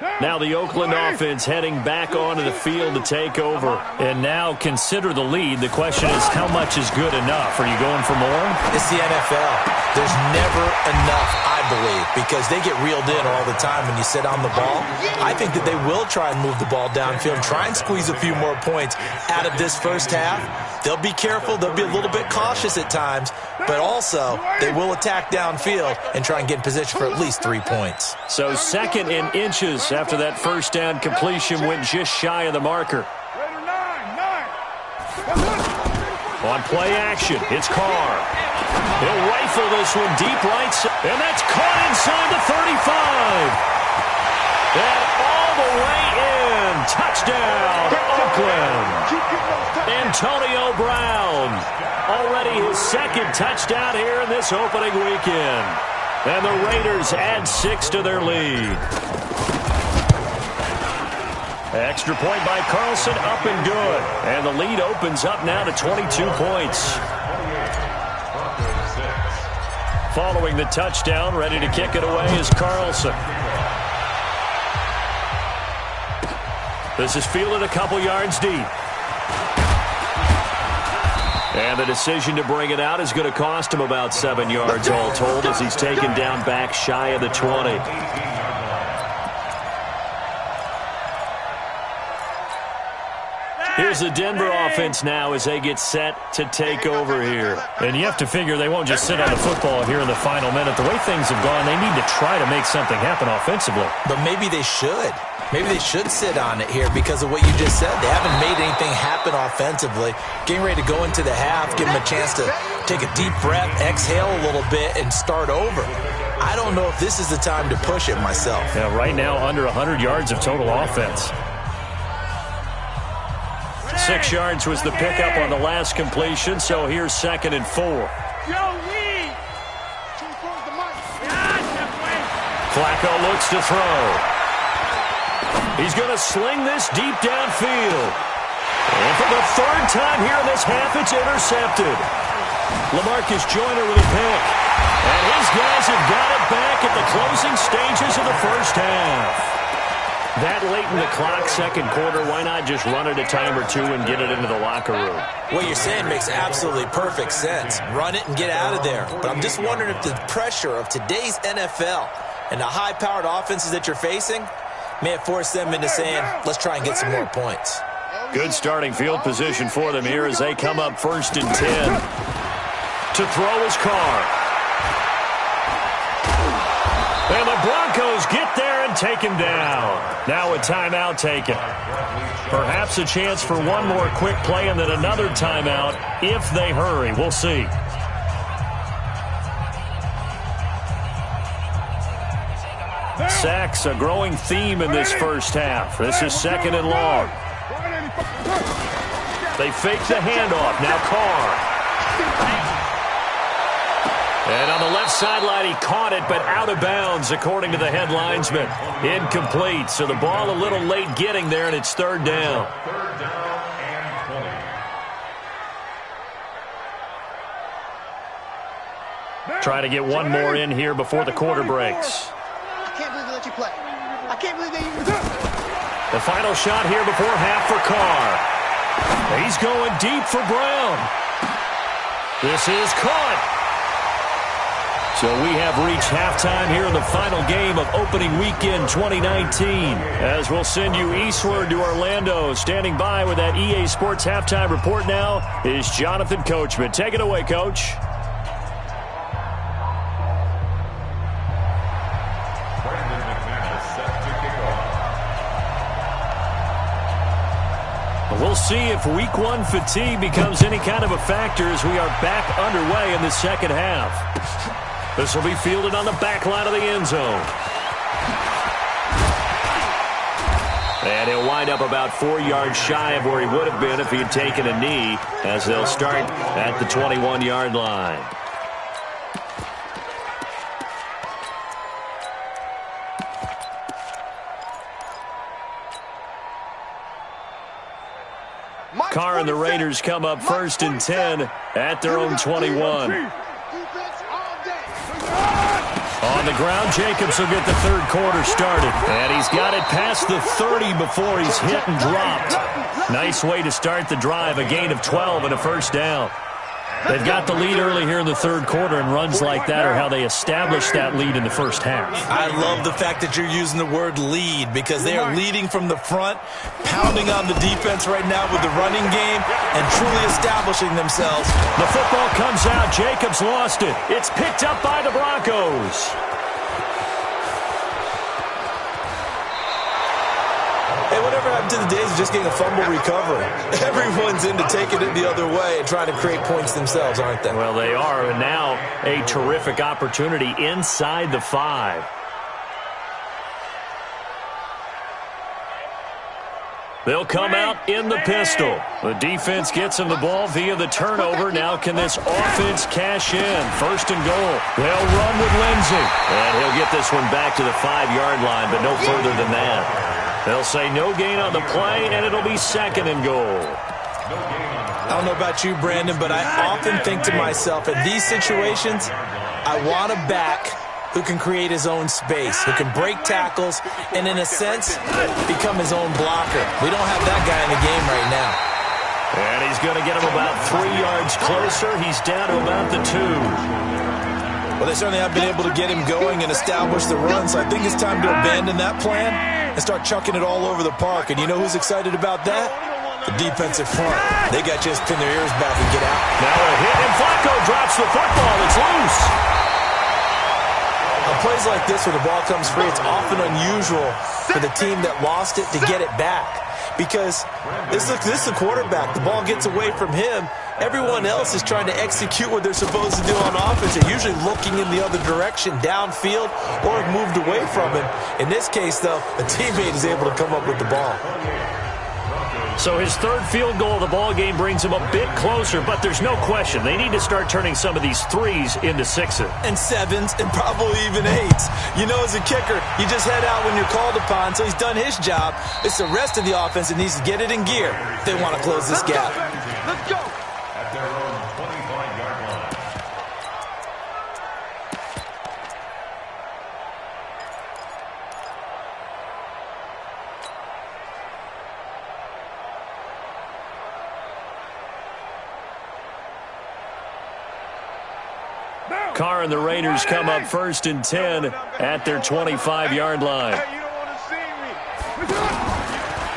Now the Oakland offense heading back onto the field to take over. And now consider the lead. The question is, how much is good enough? Are you going for more? It's the NFL. There's never enough, I believe, because they get reeled in all the time when you sit on the ball. I think that they will try and move the ball downfield and try and squeeze a few more points out of this first half. They'll be careful. They'll be a little bit cautious at times, but also they will attack downfield and try and get in position for at least 3 points. So second in inches after that first down completion went just shy of the marker. On play action, it's Carr. He'll rifle this one deep right side, and that's caught inside the 35. And all the way in. Touchdown, Oakland. Antonio Brown, already his second touchdown here in this opening weekend. And the Raiders add 6 to their lead. Extra point by Carlson, up and good. And the lead opens up now to 22 points. Following the touchdown, ready to kick it away is Carlson. This is fielded a couple yards deep. And the decision to bring it out is going to cost him about 7 yards all told as he's taken down back shy of the 20. Here's the Denver offense now as they get set to take over here. And you have to figure they won't just sit on the football here in the final minute. The way things have gone, they need to try to make something happen offensively. But maybe they should. Maybe they should sit on it here because of what you just said. They haven't made anything happen offensively. Getting ready to go into the half, give them a chance to take a deep breath, exhale a little bit, and start over. I don't know if this is the time to push it myself. Yeah, right now under 100 yards of total offense. 6 yards was the pickup on the last completion, so here's 2nd and 4. Flacco looks to throw. He's going to sling this deep downfield. And for the third time here in this half, it's intercepted. LaMarcus Joyner with a pick. And his guys have got it back at the closing stages of the first half. That late in the clock, second quarter, why not just run it a time or two and get it into the locker room? What you're saying makes absolutely perfect sense. Run it and get out of there. But I'm just wondering if the pressure of today's NFL and the high-powered offenses that you're facing may have forced them into saying, let's try and get some more points. Good starting field position for them here as they come up 1st and 10. To throw is Carr. And the Broncos get there and take him down. Now a timeout taken. Perhaps a chance for one more quick play and then another timeout if they hurry. We'll see. Sacks, a growing theme in this first half. This is 2nd and long. They fake the handoff. Now Carr. And on the left sideline, he caught it, but out of bounds, according to the head linesman. Incomplete, so the ball a little late getting there, and it's 3rd down. Try to get one more in here before the quarter breaks. I can't believe they let you play. I can't believe they even... The final shot here before half for Carr. He's going deep for Brown. This is caught. So we have reached halftime here in the final game of opening weekend 2019. As we'll send you eastward to Orlando. Standing by with that EA Sports halftime report now is Jonathan Coachman. Take it away, Coach. We'll see if week one fatigue becomes any kind of a factor as we are back underway in the second half. This will be fielded on the back line of the end zone. And he'll wind up about 4 yards shy of where he would have been if he had taken a knee, as they'll start at the 21-yard line. Carr and the Raiders come up 1st and 10 at their own 21. On On the ground, Jacobs will get the third quarter started. And he's got it past the 30 before he's hit and dropped. Nice way to start the drive, a gain of 12 and a first down. They've got the lead early here in the third quarter, and runs like that are how they establish that lead in the first half. I love the fact that you're using the word lead because they are leading from the front, pounding on the defense right now with the running game and truly establishing themselves. The football comes out. Jacobs lost it. It's picked up by the Broncos. Hey, whatever happened to the days of just getting a fumble recovery? Everyone's into taking it the other way and trying to create points themselves, aren't they? Well, they are, and now a terrific opportunity inside the 5. They'll come out in the pistol. The defense gets him the ball via the turnover. Now can this offense cash in? First and goal. They'll run with Lindsey. And he'll get this one back to the 5-yard line, but no further than that. They'll say no gain on the play, and it'll be second and goal. I don't know about you, Brandon, but I often think to myself, in these situations, I want a back who can create his own space, who can break tackles, and in a sense, become his own blocker. We don't have that guy in the game right now. And he's going to get him about 3 yards closer. He's down to about the 2. Well, they certainly have been able to get him going and establish the run, so I think it's time to abandon that plan and start chucking it all over the park. And you know who's excited about that? The defensive front. They got just pin their ears back and get out. Now a hit, and Flacco drops the football. It's loose. On plays like this where the ball comes free, it's often unusual for the team that lost it to get it back. Because this is the quarterback. The ball gets away from him. Everyone else is trying to execute what they're supposed to do on offense. They're usually looking in the other direction, downfield, or have moved away from him. In this case, though, a teammate is able to come up with the ball. So his third field goal of the ball game brings him a bit closer, but there's no question they need to start turning some of these 3s into 6s. And 7s, and probably even 8s. You know, as a kicker, you just head out when you're called upon, so he's done his job. It's the rest of the offense that needs to get it in gear if they want to close this gap. Let's go. At their own 25-yard line. Carr and the Raiders come up first and 10 at their 25-yard line.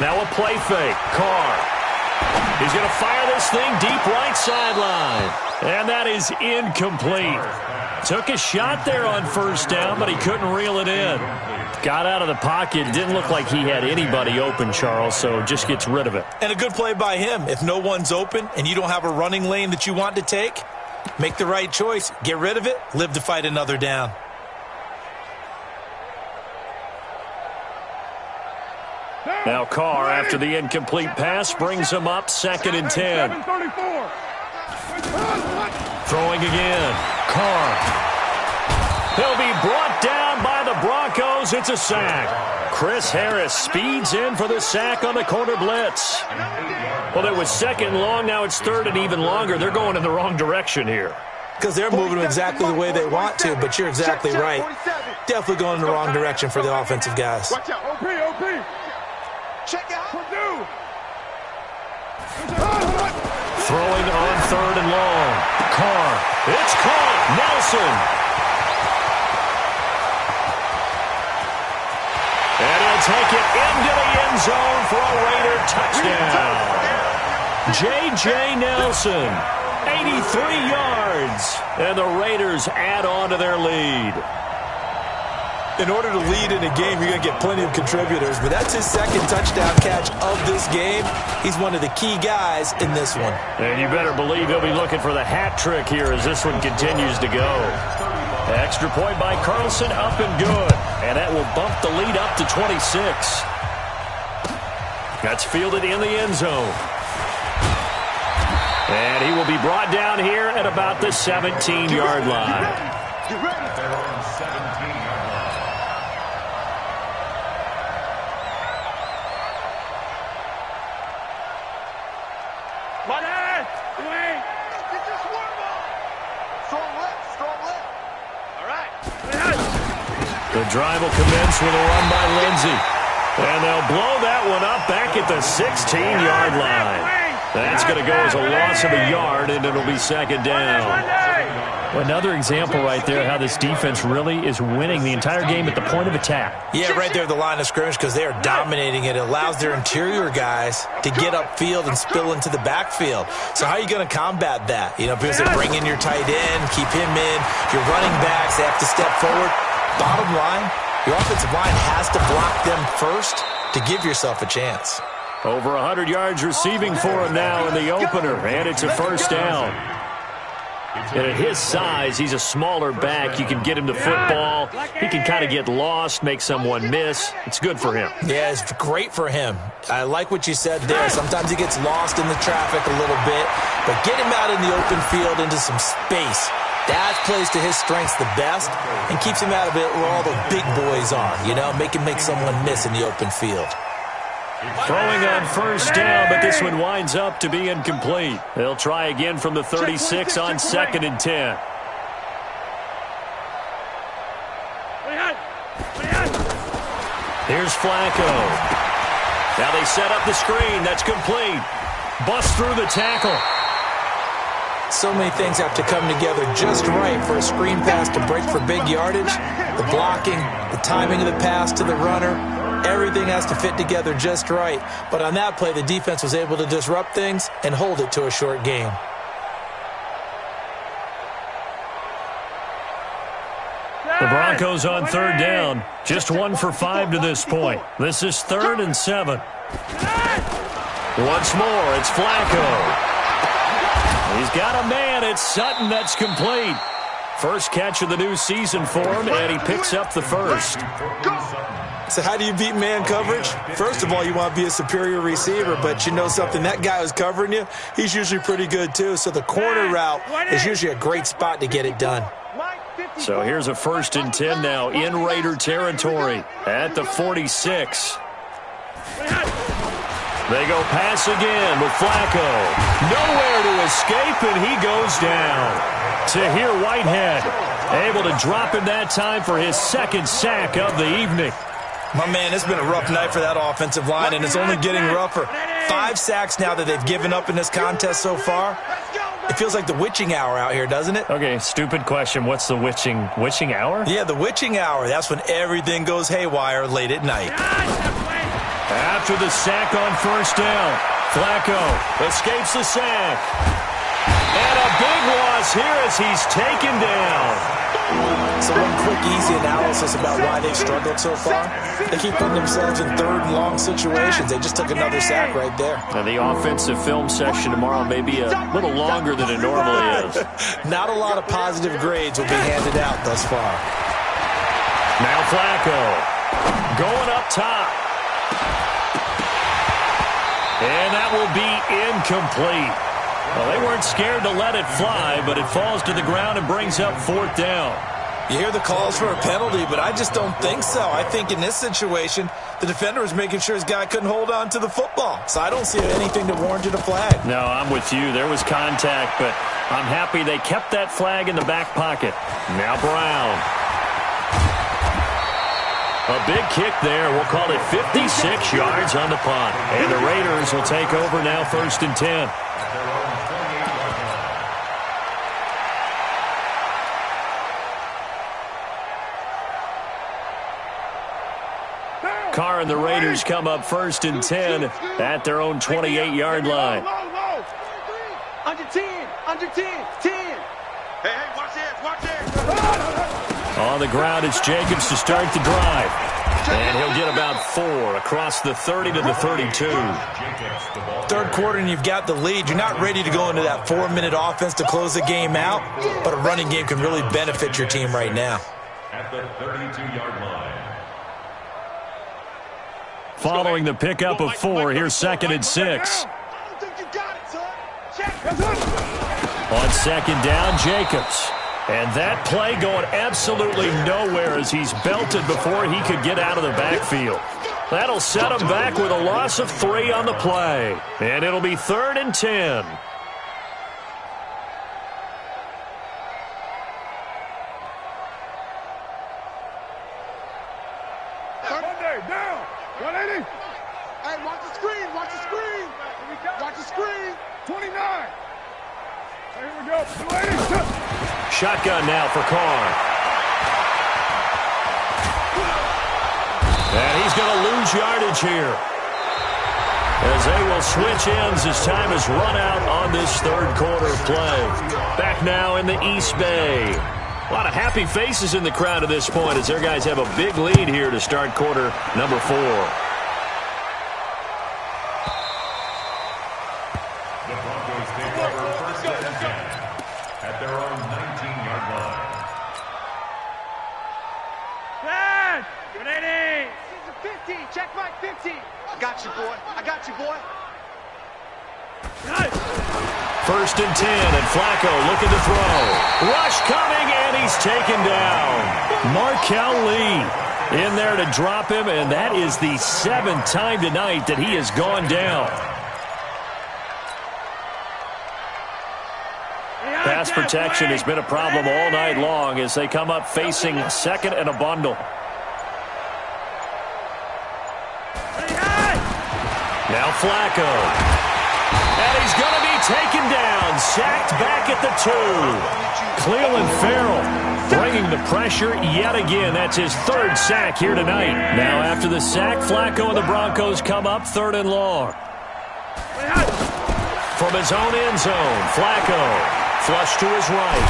Now a play fake. Carr. He's going to fire this thing deep right sideline. And that is incomplete. Took a shot there on first down, but he couldn't reel it in. Got out of the pocket. Didn't look like he had anybody open, Charles, so just gets rid of it. And a good play by him. If no one's open and you don't have a running lane that you want to take, make the right choice. Get rid of it. Live to fight another down. Now Carr, after the incomplete pass, brings him up second and 10. Throwing again. Carr. He'll be brought down by the Broncos. It's a sack. Chris Harris speeds in for the sack on the corner blitz. Well, it was second and long. Now it's third and even longer. They're going in the wrong direction here. Because they're moving exactly the way they want to, but you're exactly right. Definitely going in the wrong direction for the offensive guys. Watch out. OP. Check out. Throwing on third and long. Carr. It's caught. Nelson. And he'll take it into the end zone for a Raider touchdown. J.J. Nelson, 83 yards. And the Raiders add on to their lead. In order to lead in a game, you're going to get plenty of contributors, but that's his second touchdown catch of this game. He's one of the key guys in this one. And you better believe he'll be looking for the hat trick here as this one continues to go. Extra point by Carlson, up and good. And that will bump the lead up to 26. That's fielded in the end zone. And he will be brought down here at about the 17-yard line. Get ready. At their own 17-yard line. Get your swarm on. Strong left. All right. The drive will commence with a run by Lindsey. And they'll blow that one up back at the 16-yard line. That's going to go as a loss of a yard, and it'll be second down. Another example right there how this defense really is winning the entire game at the point of attack. Yeah, right there at the line of scrimmage because they are dominating it. It allows their interior guys to get upfield and spill into the backfield. So how are you going to combat that? You know, because they bring in your tight end, keep him in. Your running backs, they have to step forward. Bottom line, your offensive line has to block them first to give yourself a chance. Over 100 yards receiving for him now in the opener, and it's a first down. And at his size, he's a smaller back. You can get him to football. He can kind of get lost, make someone miss. It's good for him. Yeah, it's great for him. I like what you said there. Sometimes he gets lost in the traffic a little bit, but get him out in the open field into some space. That plays to his strengths the best and keeps him out of it where all the big boys are, you know, make him make someone miss in the open field. Throwing on first down, but this one winds up to be incomplete. They'll try again from the 36 on 2nd and 10. Here's Flacco. Now they set up the screen. That's complete. Bust through the tackle. So many things have to come together just right for a screen pass to break for big yardage. The blocking, the timing of the pass to the runner. Everything has to fit together just right. But on that play, the defense was able to disrupt things and hold it to a short game. The Broncos on third down. Just 1 for 5 to this point. This is 3rd and 7. Once more, it's Flacco. He's got a man. It's Sutton. That's complete. First catch of the new season for him, and he picks up the first. So how do you beat man coverage? First of all, you want to be a superior receiver, but you know something, that guy who's covering you, he's usually pretty good too. So the corner route is usually a great spot to get it done. So here's a 1st and 10 now in Raider territory at the 46. They go pass again with Flacco. Nowhere to escape, and he goes down. Tahir Whitehead able to drop him that time for his 2nd sack of the evening. My man, it's been a rough night for that offensive line, and it's only getting rougher. 5 sacks now that they've given up in this contest so far. It feels like the witching hour out here, doesn't it? Okay, stupid question. What's the witching hour? Yeah, the witching hour. That's when everything goes haywire late at night. After the sack on first down, Flacco escapes the sack. And a big loss here as he's taken down. So one quick, easy analysis about why they've struggled so far. They keep putting themselves in 3rd and long situations. They just took another sack right there. And the offensive film session tomorrow may be a little longer than it normally is. Not a lot of positive grades will be handed out thus far. Now Flacco going up top. And that will be incomplete. Well, they weren't scared to let it fly, but it falls to the ground and brings up 4th down. You hear the calls for a penalty, but I just don't think so. I think in this situation, the defender was making sure his guy couldn't hold on to the football. So I don't see anything to warrant a flag. No, I'm with you. There was contact, but I'm happy they kept that flag in the back pocket. Now Brown. A big kick there. We'll call it 56 yards on the punt. And the Raiders will take over now 1st and 10. Carr and the Raiders come up 1st and 10 at their own 28-yard line. Under 10, under 10, 10. Hey, watch this. On the ground, it's Jacobs to start the drive. And he'll get about 4 across the 30 to the 32. 3rd quarter and you've got the lead. You're not ready to go into that 4-minute offense to close the game out, but a running game can really benefit your team right now. At the 32-yard line. Following the pickup of 4, here's 2nd and 6. On 2nd down, Jacobs. And that play going absolutely nowhere as he's belted before he could get out of the backfield. That'll set him back with a loss of 3 on the play. And it'll be 3rd and 10. Hey, down. 180. Hey, watch the screen. Watch the screen. Watch the screen. 29. Here we go. 280. Shotgun now for Carr. And he's going to lose yardage here, as they will switch ends as time has run out on this third quarter of play. Back now in the East Bay. A lot of happy faces in the crowd at this point as their guys have a big lead here to start quarter number 4. The Broncos take over first and 10 at their own 19-yard line. Dad! 180. 50. Check Mike 50. I got you, boy. I got you, boy. First and 10, and Flacco looking to throw. Rush coming, and he's taken down. Markel Lee in there to drop him, and that is the 7th time tonight that he has gone down. Pass protection has been a problem all night long as they come up facing second and a bundle. Now Flacco. And he's going to be taken down. Sacked back at the 2. Cleveland Farrell bringing the pressure yet again. That's his 3rd sack here tonight. Now after the sack, Flacco and the Broncos come up 3rd and long. From his own end zone, Flacco flush to his right.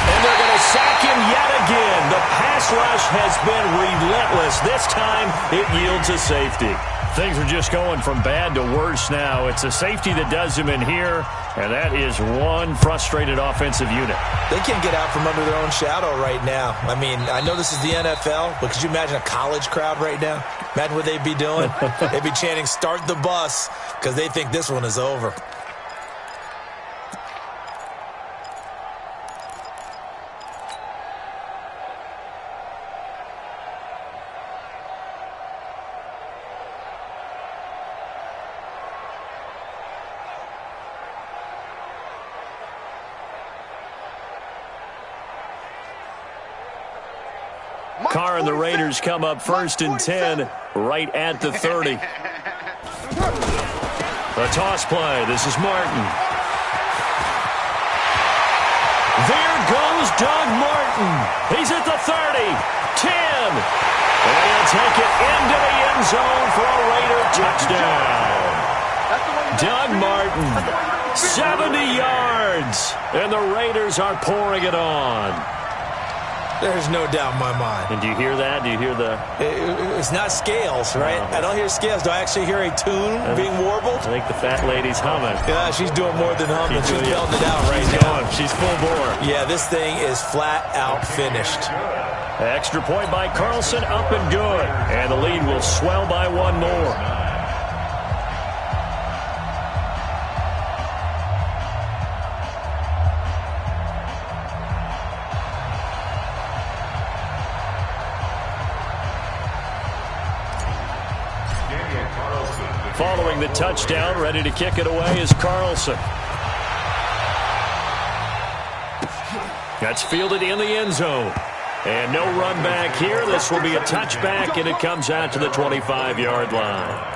And they're going to sack him yet again. The pass rush has been relentless. This time it yields a safety. Things are just going from bad to worse now. It's a safety that does him in here, and that is one frustrated offensive unit. They can't get out from under their own shadow right now. I mean, I know this is the NFL, but could you imagine a college crowd right now? Imagine what they'd be doing. They'd be chanting, "Start the bus," because they think this one is over. Carr and the Raiders come up first and 10 right at the 30. A toss play. This is Martin. There goes Doug Martin. He's at the 30, 10. And he'll take it into the end zone for a Raider touchdown. Doug Martin, 70 yards. And the Raiders are pouring it on. There's no doubt in my mind. And do you hear that? Do you hear the... It's not scales, right? I don't hear scales. Do I actually hear a tune being warbled? I think the fat lady's humming. Yeah, she's doing more than humming. She's belting it out right now. She's full bore. Yeah, this thing is flat out finished. Extra point by Carlson, up and good. And the lead will swell by one more. Following the touchdown, ready to kick it away is Carlson. That's fielded in the end zone. And no run back here. This will be a touchback, and it comes out to the 25-yard line.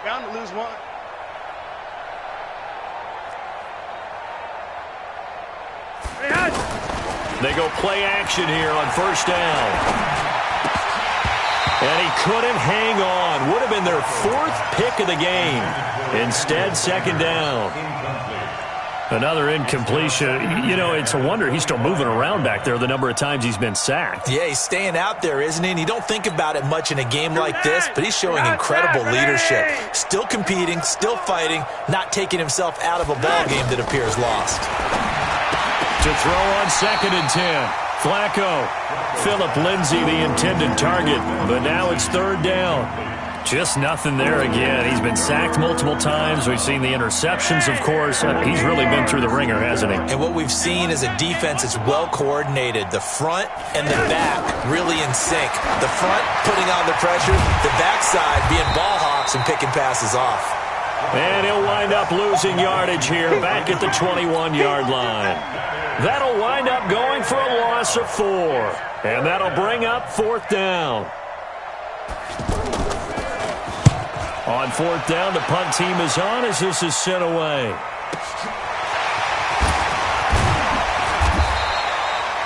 Bound to lose one. They go play action here on first down. And he couldn't hang on. Would have been their 4th pick of the game. Instead, second down. Another incompletion. You know, it's a wonder he's still moving around back there the number of times he's been sacked. Yeah, he's staying out there, isn't he? And you don't think about it much in a game like this, but he's showing incredible leadership. Still competing, still fighting, not taking himself out of a ball game that appears lost. To throw on second and 10. Flacco. Philip Lindsay, the intended target, but now it's third down. Just nothing there again. He's been sacked multiple times. We've seen the interceptions, of course. He's really been through the ringer, hasn't he? And what we've seen is a defense that's well coordinated. The front and the back really in sync. The front putting on the pressure, the backside being ball hawks and picking passes off. And he'll wind up losing yardage here back at the 21-yard line. That'll wind up going for a loss of 4. And that'll bring up 4th down. On 4th down, the punt team is on as this is sent away.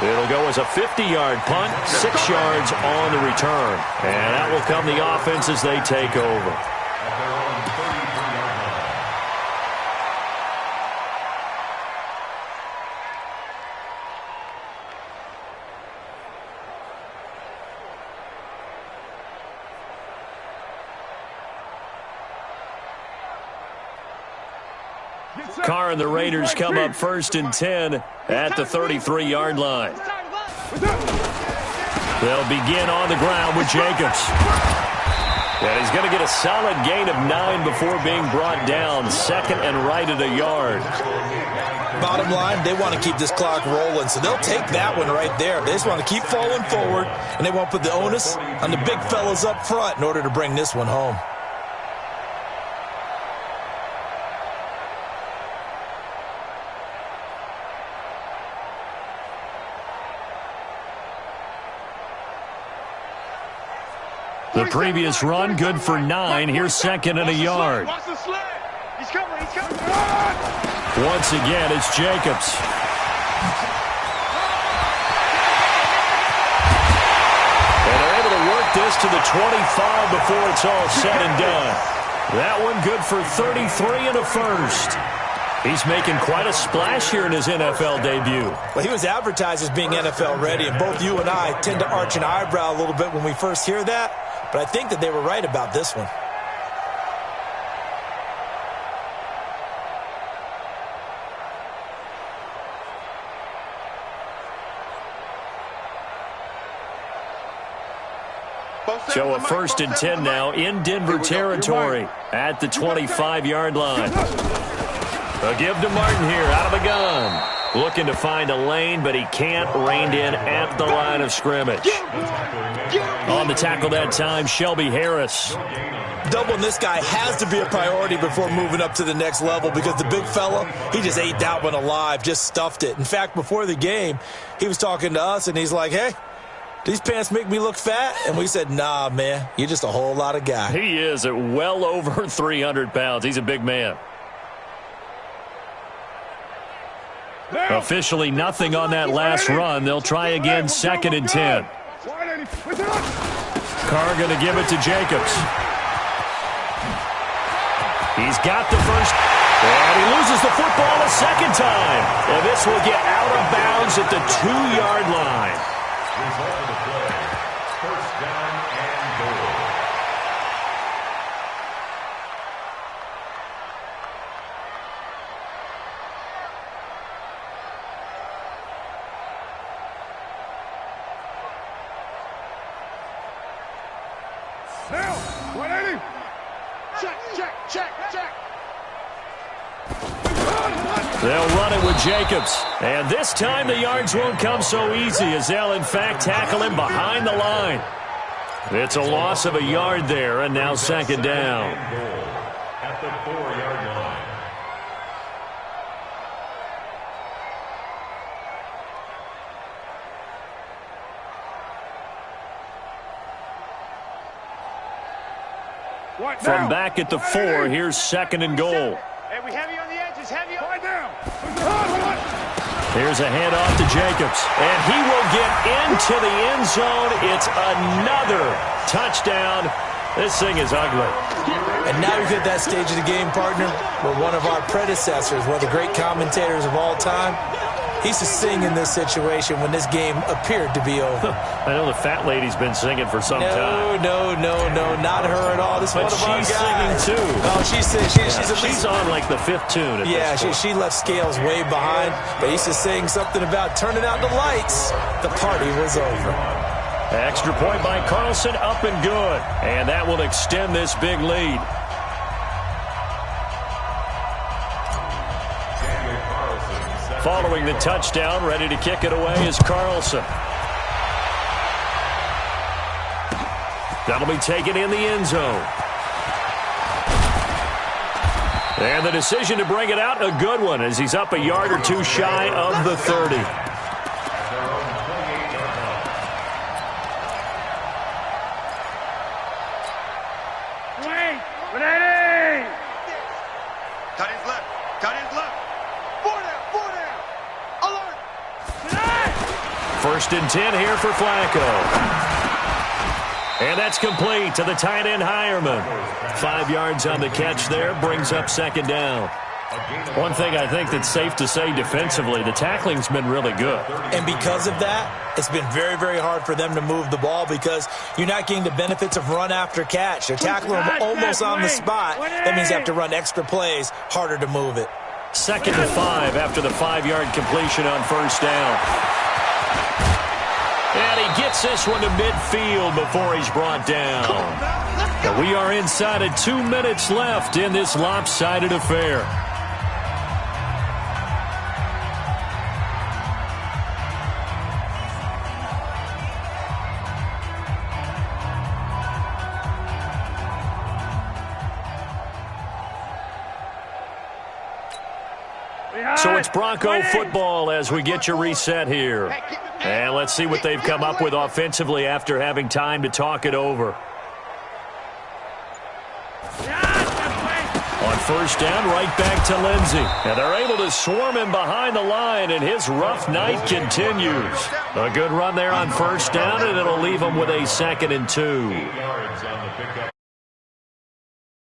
It'll go as a 50-yard punt, 6 yards on the return. And that will come the offense as they take over. Carr and the Raiders come up 1st and 10 at the 33-yard line. They'll begin on the ground with Jacobs. And he's going to get a solid gain of 9 before being brought down. 2nd and right at a yard. Bottom line, they want to keep this clock rolling, so they'll take that one right there. They just want to keep falling forward, and they won't put the onus on the big fellas up front in order to bring this one home. The previous run, good for 9. Here's 2nd and a yard. He's coming. Once again, it's Jacobs. And they're able to work this to the 25 before it's all said and done. That one good for 33 and a first. He's making quite a splash here in his NFL debut. Well, he was advertised as being NFL ready, and both you and I tend to arch an eyebrow a little bit when we first hear that. But I think that they were right about this one. So a 1st and 10 now in Denver territory at the 25-yard line. A give to Martin here out of the gun. Looking to find a lane, but he can't. Reined in at the line of scrimmage. On the tackle that time, Shelby Harris. Doubling this guy has to be a priority before moving up to the next level because the big fella, he just ate that one alive, just stuffed it. In fact, before the game, he was talking to us, and he's like, hey, these pants make me look fat? And we said, nah, man, you're just a whole lot of guy. He is at well over 300 pounds. He's a big man. Officially nothing on that last run. They'll try again, 2nd and 10. Carr going to give it to Jacobs. He's got the first, and he loses the football a second time. And this will get out of bounds at the 2-yard line. Result of the play, 1st down and goal. Now, 180. Check. They'll run it with Jacobs. And this time the yards won't come so easy as they'll, in fact, tackle him behind the line. It's a loss of a yard there, and now 2nd down. At the 4-yard line. From back at the 4, here's 2nd and goal. Hey, we heavy on the edges, heavy on the down. Here's a handoff to Jacobs, and he will get into the end zone. It's another touchdown. This thing is ugly. And now you're at that stage of the game, partner, where one of our predecessors, one of the great commentators of all time, he used to sing in this situation when this game appeared to be over. I know the fat lady's been singing for some time. No, not her at all. This but one of our she's guys. singing too. Oh, she's on like the 5th tune. She left Scales way behind, but he used to sing something about turning out the lights. The party was over. Extra point by Carlson, up and good. And that will extend this big lead. Following the touchdown, ready to kick it away is Carlson. That'll be taken in the end zone. And the decision to bring it out, a good one, as he's up a yard or two shy of the 30. Cut his left. Cut his left. Four down. Alert. First and 10 here for Flacco. And that's complete to the tight end, Hireman. 5 yards on the catch there, brings up second down. One thing I think that's safe to say defensively, the tackling's been really good. And because of that, it's been very, very hard for them to move the ball because you're not getting the benefits of run after catch. They're tackling them almost on the spot. That means you have to run extra plays, harder to move it. Second and 5 after the 5-yard completion on first down. And he gets this one to midfield before he's brought down. We are inside of 2 minutes left in this lopsided affair. So it's Bronco football as we get you reset here. And let's see what they've come up with offensively after having time to talk it over. On first down, right back to Lindsey. And they're able to swarm him behind the line, and his rough night continues. A good run there on first down, and it'll leave him with a 2nd and 2. 8 yards on the pickup